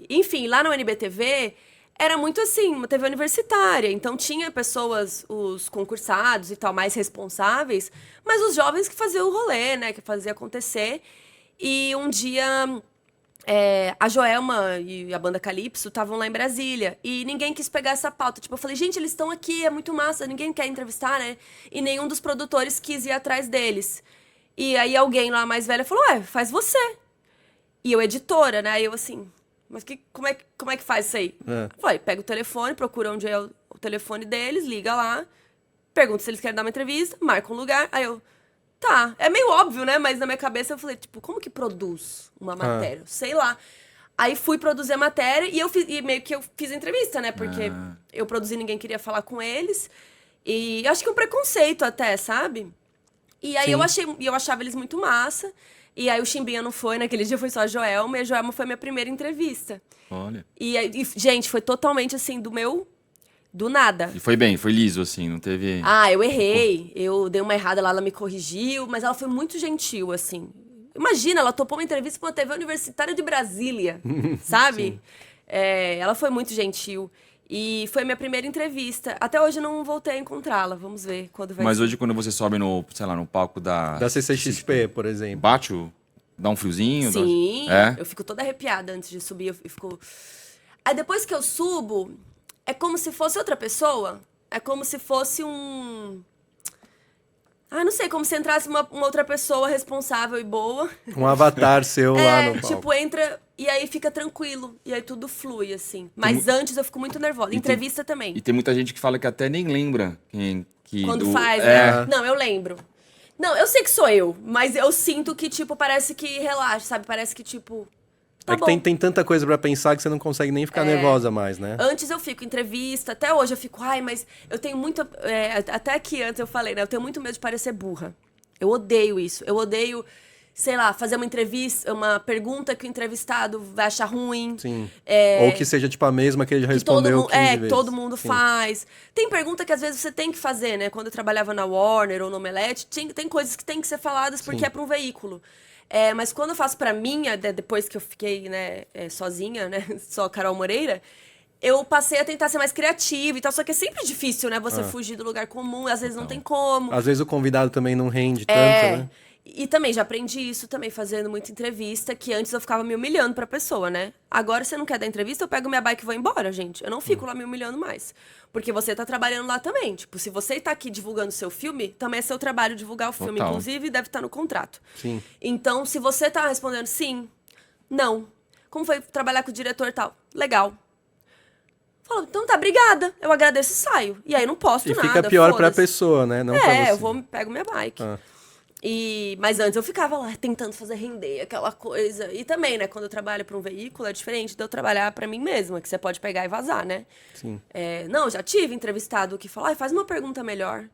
Enfim, lá no NBTV era muito assim, uma TV universitária. Então tinha pessoas, os concursados e tal, mais responsáveis, mas os jovens que faziam o rolê, né? Que fazia acontecer. E um dia a Joelma e a banda Calypso estavam lá em Brasília. E ninguém quis pegar essa pauta. Tipo, eu falei, gente, eles estão aqui, é muito massa, ninguém quer entrevistar, né? E nenhum dos produtores quis ir atrás deles. E aí alguém lá mais velha falou, ué, faz você. E eu editora, né? Aí eu assim, mas como é que faz isso aí? É. Falei, pega o telefone, procura onde é o telefone deles, liga lá, pergunta se eles querem dar uma entrevista, marca um lugar. Aí eu, tá, é meio óbvio, né? Mas na minha cabeça eu falei, tipo, como que produz uma matéria? Sei lá. Aí fui produzir a matéria e e meio que eu fiz a entrevista, né? Porque eu produzi, ninguém queria falar com eles. E eu acho que é um preconceito até, sabe? E aí Sim. eu achava eles muito massa. E aí o Chimbinha não foi, naquele dia foi só a Joelma, e a Joelma foi a minha primeira entrevista. Olha. Gente, foi totalmente assim, do nada. E foi bem, foi liso, assim, não teve. Ah, eu errei, eu dei uma errada lá, ela me corrigiu, mas ela foi muito gentil, assim. Imagina, ela topou uma entrevista pra uma TV universitária de Brasília, sabe? Ela foi muito gentil. E foi a minha primeira entrevista. Até hoje eu não voltei a encontrá-la. Vamos ver quando vai Mas ser. hoje, quando você sobe no, sei lá, no palco Da CCXP, por exemplo. bate o. Dá um friozinho? Sim, É? eu fico toda arrepiada antes de subir. Eu fico. Aí depois que eu subo, é como se fosse outra pessoa. É como se fosse um. Ah, não sei, como se entrasse uma outra pessoa responsável e boa. Um avatar seu lá no palco. Tipo, entra e aí fica tranquilo. E aí tudo flui, assim. Mas antes eu fico muito nervosa. Entrevista também. E tem muita gente que fala que até nem lembra Quando faz, É. né? Não, eu lembro. Não, eu sei que sou eu, mas eu sinto que, tipo, parece que relaxa, sabe? Parece que, tipo. Tá É que bom. tem tanta coisa pra pensar que você não consegue nem ficar nervosa mais, né? Antes eu fico entrevista, até hoje eu fico, ai, mas eu tenho muito. Até que antes eu falei, né? Eu tenho muito medo de parecer burra. Eu odeio isso. Eu odeio, sei lá, fazer uma entrevista, uma pergunta que o entrevistado vai achar ruim. Sim. Ou que seja tipo a mesma que ele já respondeu 15 que vezes. todo mundo Sim. faz. Tem pergunta que às vezes você tem que fazer, né? Quando eu trabalhava na Warner ou no Omelete, tem coisas que tem que ser faladas porque Sim. é para um veículo. Mas quando eu faço pra mim, depois que eu fiquei, né, sozinha, né, só Carol Moreira, eu passei a tentar ser mais criativa e tal, só que é sempre difícil, né, você fugir do lugar comum, às vezes não tem como. Às vezes o convidado também não rende tanto, né? E também já aprendi isso também fazendo muita entrevista, que antes eu ficava me humilhando pra pessoa, né? Agora, você não quer dar entrevista, eu pego minha bike e vou embora, gente. Eu não fico lá me humilhando mais. Porque você tá trabalhando lá também. Tipo, se você tá aqui divulgando seu filme, também é seu trabalho divulgar o filme. Total. Inclusive, deve estar no contrato. Sim. Então, se você tá respondendo sim, não. Como foi trabalhar com o diretor e tal? Legal. Fala, então tá, obrigada. Eu agradeço e saio. E aí não posto E nada. fica pior pra foda-se. pessoa, né? Não pra você. Eu pego minha bike. Mas antes eu ficava lá tentando fazer render aquela coisa. E também, né, quando eu trabalho para um veículo, é diferente de eu trabalhar para mim mesma, que você pode pegar e vazar, né? Sim. Não, já tive entrevistado que falou, faz uma pergunta melhor.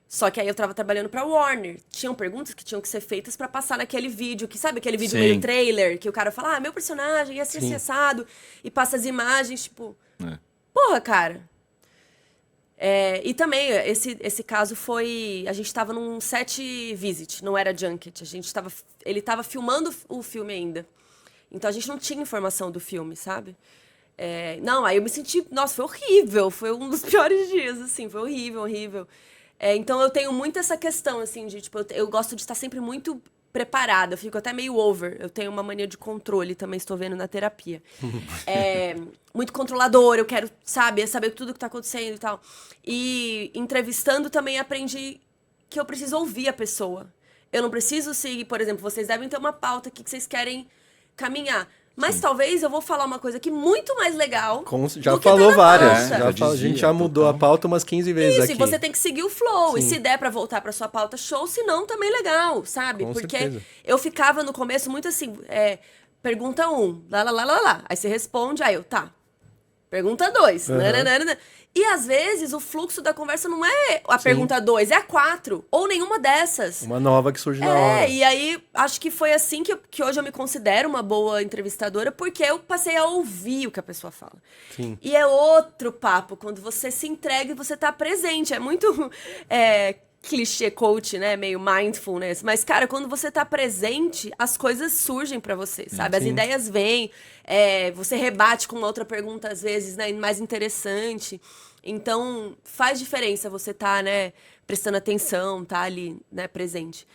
Só que aí eu tava trabalhando pra Warner. Tinham perguntas que tinham que ser feitas pra passar naquele vídeo, que sabe aquele vídeo Sim. meio trailer, que o cara fala, meu personagem ia ser Sim. acessado, e passa as imagens, tipo, É. porra, cara. E também, esse caso foi... A gente tava num set visit, não era junket. Ele tava filmando o filme ainda. Então a gente não tinha informação do filme, sabe? Não, aí eu me senti... Nossa, foi horrível. Foi um dos piores dias, assim. Foi horrível, horrível. Então eu tenho muito essa questão, assim, de, tipo... Eu gosto de estar sempre muito preparada. Eu fico até meio over. Eu tenho uma mania de controle, também estou vendo na terapia. Muito controlador, eu quero, saber tudo que tá acontecendo e tal. E entrevistando também aprendi que eu preciso ouvir a pessoa. Eu não preciso seguir, por exemplo, vocês devem ter uma pauta aqui que vocês querem caminhar. Mas talvez eu vou falar uma coisa aqui muito mais legal. Já do que tá falou na várias. pauta. A gente já mudou a pauta umas 15 vezes Isso, aqui. e você tem que seguir o flow. E Sim. se der pra voltar pra sua pauta, show. Se não, também legal, sabe? Com Porque certeza. eu ficava no começo muito assim, pergunta 1, lá. Aí você responde, aí eu, tá. Pergunta 2. E às vezes o fluxo da conversa não é a pergunta 2, é a 4. Ou nenhuma dessas. Uma nova que surge na hora. E aí acho que foi assim que hoje eu me considero uma boa entrevistadora, porque eu passei a ouvir o que a pessoa fala. Sim. E é outro papo, quando você se entrega e você tá presente. É muito clichê coach, né? Meio mindfulness. Mas, cara, quando você tá presente, as coisas surgem pra você, sabe? As Sim. ideias vêm, você rebate com uma outra pergunta, às vezes, né? Mais interessante. Então, faz diferença você tá, né? Prestando atenção, tá ali, né? Presente.